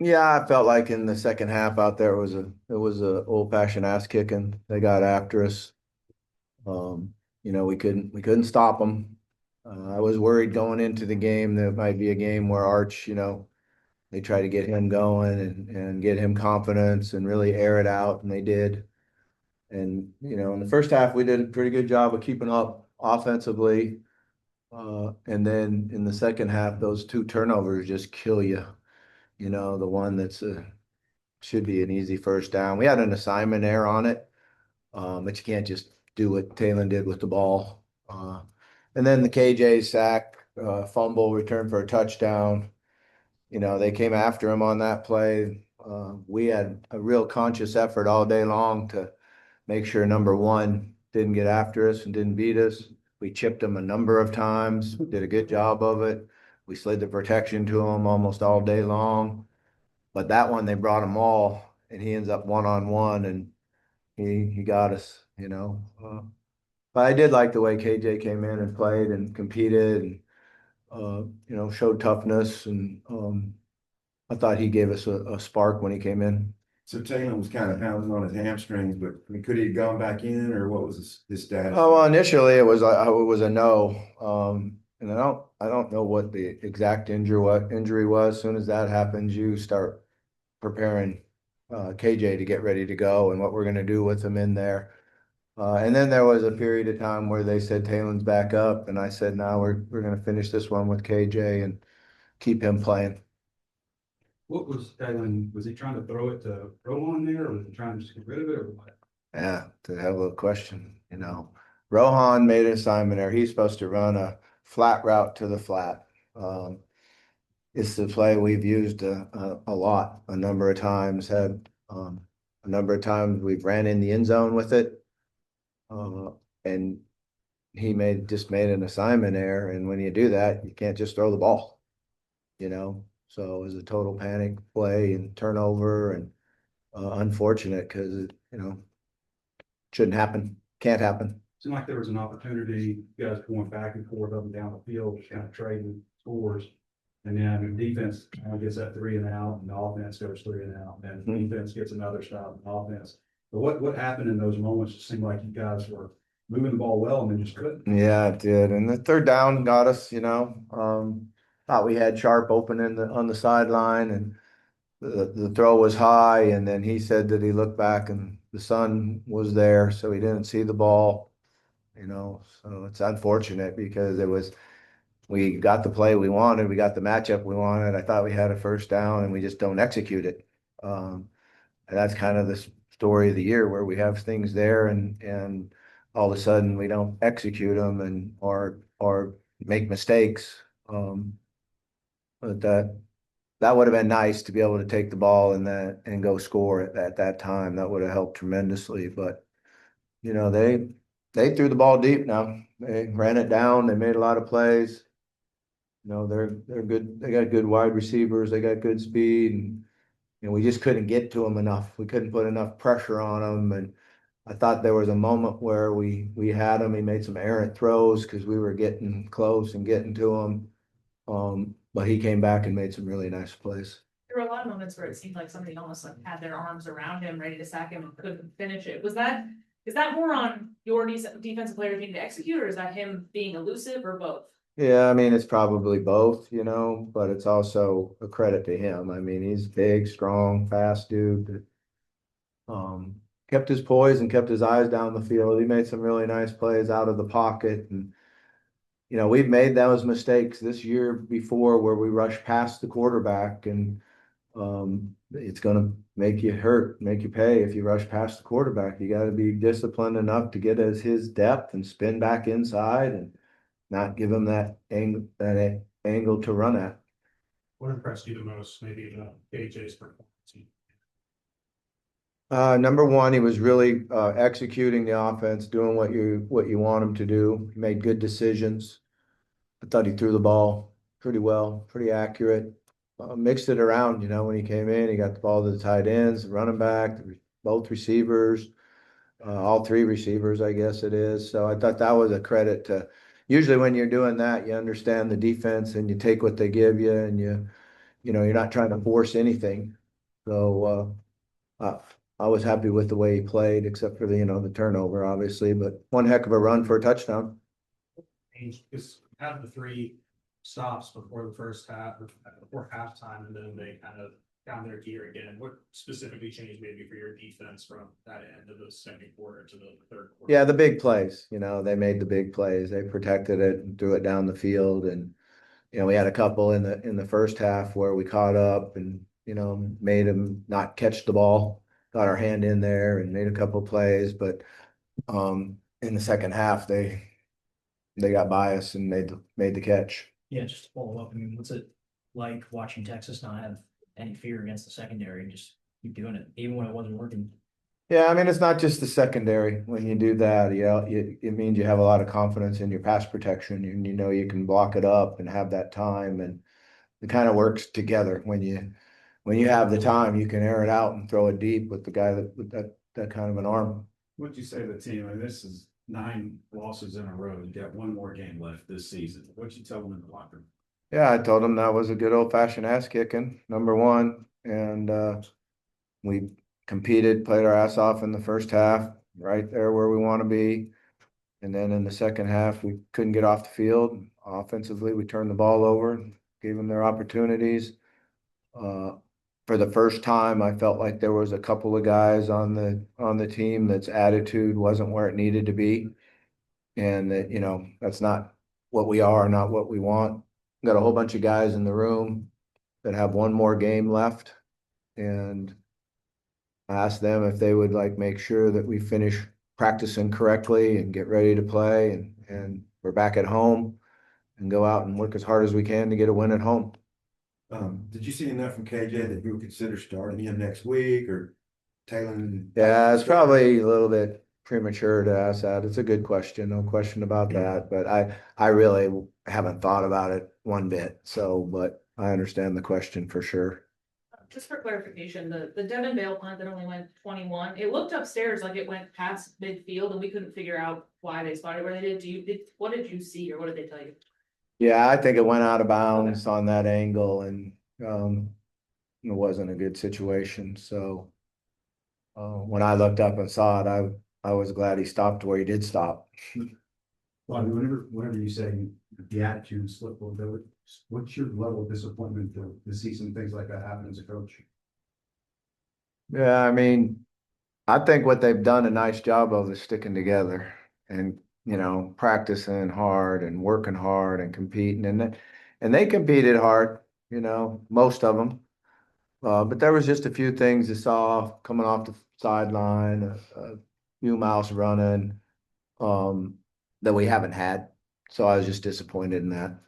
Yeah, I felt like in the second half out there it was a old fashioned ass kicking. They got after us. Um, we couldn't stop them. I was worried going into the game that it might be a game where Arch, they try to get him going and get him confidence and really air it out, and they did. And in the first half we did a pretty good job of keeping up offensively. And then in the second half, those two turnovers just kill you. The one that's should be an easy first down. We had an assignment error on it, but you can't just do what Taylor did with the ball. And then the KJ sack, fumble, return for a touchdown. They came after him on that play. We had a real conscious effort all day long to make sure number one didn't get after us and didn't beat us. We chipped him a number of times, did a good job of it. We slid the protection to him almost all day long. But that one, they brought him all, and he ends up one on one, and he got us. But I did like the way KJ came in and played and competed and showed toughness, and I thought he gave us a spark when he came in. So Taylor was kind of pounding on his hamstrings, but I mean, could he have gone back in, or what was his status? Oh, well, initially it was a no, and I don't know what the exact injury was. As soon as that happens, you start preparing KJ to get ready to go and what we're going to do with him in there. And then there was a period of time where they said Talen's back up, and I said, no, we're going to finish this one with KJ and keep him playing. What was Dylan? Was he trying to throw it to Rowan there, or was he trying to just get rid of it, or what? Yeah, to have a question. Rohan made an assignment there. He's supposed to run a flat route to the flat. Um, it's the play we've used a lot, a number of times. Had a number of times we've ran in the end zone with it, and he just made an assignment there. And when you do that, you can't just throw the ball. So it was a total panic play and turnover and unfortunate because shouldn't happen, can't happen. Seemed like there was an opportunity, you guys going back and forth up and down the field, just kind of trading scores. And then defense gets that 3 and out, and the offense goes 3 and out, and then defense gets another stop in offense. But what happened in those moments? It seemed like you guys were moving the ball well and then just couldn't. Yeah, it did. And the third down got us. Thought we had Sharp open on the sideline, and the throw was high, and then he said that he looked back and the sun was there, so he didn't see the ball. So it's unfortunate because we got the play we wanted, we got the matchup we wanted. I thought we had a first down, and we just don't execute it. And that's kind of the story of the year where we have things there, and all of a sudden we don't execute them and or make mistakes. But that would have been nice to be able to take the ball and go score at that time. That would have helped tremendously. But they threw the ball deep now. They ran it down. They made a lot of plays. They're good. They got good wide receivers. They got good speed, and we just couldn't get to them enough. We couldn't put enough pressure on them. And I thought there was a moment where we had him. He made some errant throws because we were getting close and getting to him. But he came back and made some really nice plays. There were a lot of moments where it seemed like somebody almost like had their arms around him, ready to sack him and couldn't finish it. Is that more on your defensive player needing to execute, or is that him being elusive, or both? Yeah, I mean, it's probably both, but it's also a credit to him. I mean, he's big, strong, fast dude that kept his poise and kept his eyes down the field. He made some really nice plays out of the pocket. And, we've made those mistakes this year before where we rush past the quarterback, and it's going to make you hurt, make you pay if you rush past the quarterback. You got to be disciplined enough to get as his depth and spin back inside and not give him that angle to run at. What impressed you the most, maybe AJ's performance? Number one, he was really executing the offense, doing what you want him to do. He made good decisions. I thought he threw the ball pretty well, pretty accurate. Mixed it around, when he came in, he got the ball to the tight ends, running back, both receivers, all three receivers, I guess it is. So I thought that was a credit to. Usually when you're doing that, you understand the defense and you take what they give you and you you're not trying to force anything. So, I was happy with the way he played, except for the turnover, obviously, but one heck of a run for a touchdown. Because had the three stops before the first half, or before halftime, and then they kind of found their gear again. What specifically changed maybe for your defense from that end of the second quarter to the third quarter? Yeah, the big plays, they made the big plays. They protected it and threw it down the field. And, we had a couple in the first half where we caught up and, made them not catch the ball, got our hand in there and made a couple plays. But in the second half, they got by us and made the catch. Yeah, just to follow up, I mean, what's it like watching Texas not have any fear against the secondary and just keep doing it, even when it wasn't working? Yeah, I mean, it's not just the secondary. When you do that, it means you have a lot of confidence in your pass protection and you can block it up and have that time, and it kind of works together. When you have the time, you can air it out and throw it deep with the guy with that kind of an arm. What'd you say to the team? I mean, this is 9 losses in a row. You got one more game left this season. What'd you tell them in the locker room? Yeah, I told him that was a good old-fashioned ass kicking, number one, and we competed, played our ass off in the first half, right there where we want to be. And then in the second half, we couldn't get off the field. Offensively, we turned the ball over, gave them their opportunities. For the first time, I felt like there was a couple of guys on the team that's attitude wasn't where it needed to be. And that, that's not what we are, not what we want. Got a whole bunch of guys in the room that have one more game left. And I asked them if they would make sure that we finish practicing correctly and get ready to play, and we're back at home and go out and work as hard as we can to get a win at home. Did you see enough from KJ that you would consider starting him next week or tailing? Yeah, it's probably a little bit premature to ask that. It's a good question, no question about that, but I really haven't thought about it one bit. So, but I understand the question for sure. Just for clarification, the Devin Bale punt that only went 21, it looked upstairs like it went past midfield and we couldn't figure out why they spotted where they did. What did you see or what did they tell you? Yeah, I think it went out of bounds on that angle, and it wasn't a good situation. So when I looked up and saw it, I was glad he stopped where he did stop. Bobby, whenever you say the attitude slip a little bit, what's your level of disappointment to see some things like that happen as a coach? Yeah, I mean, I think what they've done a nice job of is sticking together and, practicing hard and working hard and competing. And they competed hard, most of them. But there was just a few things I saw coming off the sideline, a few miles running, that we haven't had. So I was just disappointed in that.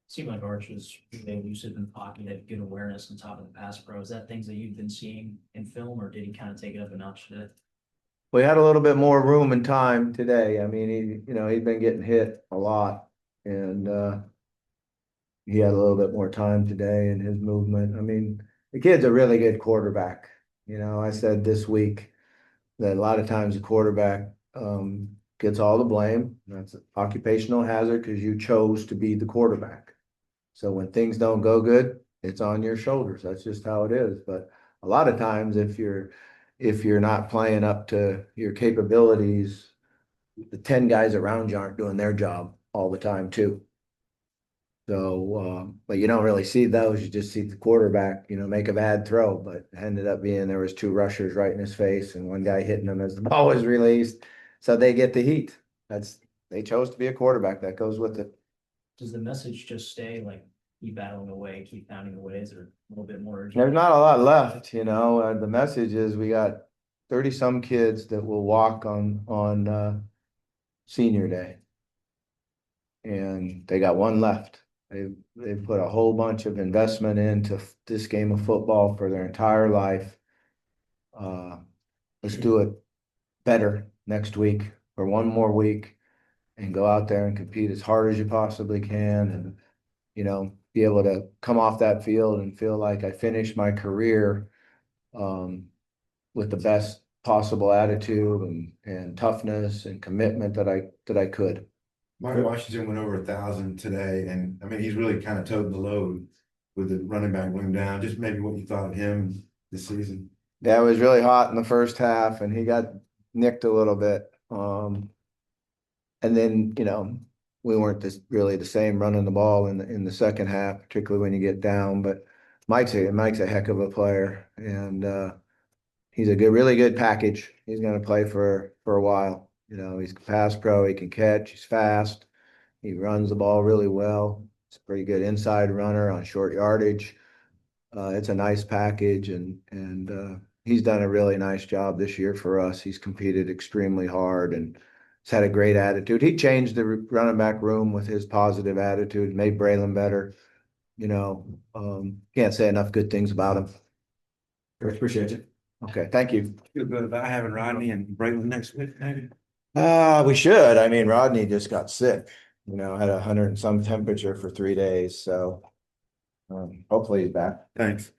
Seemed like Arch was really elusive in the pocket, had good awareness on top of the pass pro. Is that things that you've been seeing in film, or did he kind of take it up a notch today? We had a little bit more room and time today. I mean, he'd been getting hit a lot, and he had a little bit more time today in his movement. I mean, the kid's a really good quarterback. I said this week that a lot of times the quarterback gets all the blame. That's an occupational hazard because you chose to be the quarterback. So when things don't go good, it's on your shoulders. That's just how it is. But a lot of times if you're not playing up to your capabilities, the 10 guys around you aren't doing their job all the time too. So, but you don't really see those. You just see the quarterback, make a bad throw, but it ended up being there was 2 rushers right in his face and one guy hitting him as the ball was released. So they get the heat. They chose to be a quarterback. That goes with it. Does the message just stay like keep battling away, keep pounding away? Is there a little bit more urgency? There's not a lot left, the message is we got 30 some kids that will walk on senior day. And they got one left. They've put a whole bunch of investment into this game of football for their entire life. Let's do it better next week for one more week and go out there and compete as hard as you possibly can, and be able to come off that field and feel like I finished my career with the best possible attitude and toughness and commitment that I could. Michael Washington went over 1,000 today, and I mean, he's really kind of toting the load. with the running back room down, just maybe what you thought of him this season. That was really hot in the first half and he got nicked a little bit. And then, we weren't really the same running the ball in the second half, particularly when you get down, but Mike's a heck of a player and, he's a really good package. He's gonna play for a while. He's a pass pro, he can catch, he's fast. He runs the ball really well. He's a pretty good inside runner on short yardage. It's a nice package and he's done a really nice job this year for us. He's competed extremely hard and he's had a great attitude. He changed the running back room with his positive attitude, made Braylon better. Can't say enough good things about him. Appreciate you. Okay, thank you. Feel good about having Rodney and Braylon next week, maybe? We should. I mean, Rodney just got sick, had 100 and some temperature for 3 days, so hopefully he's back. Thanks.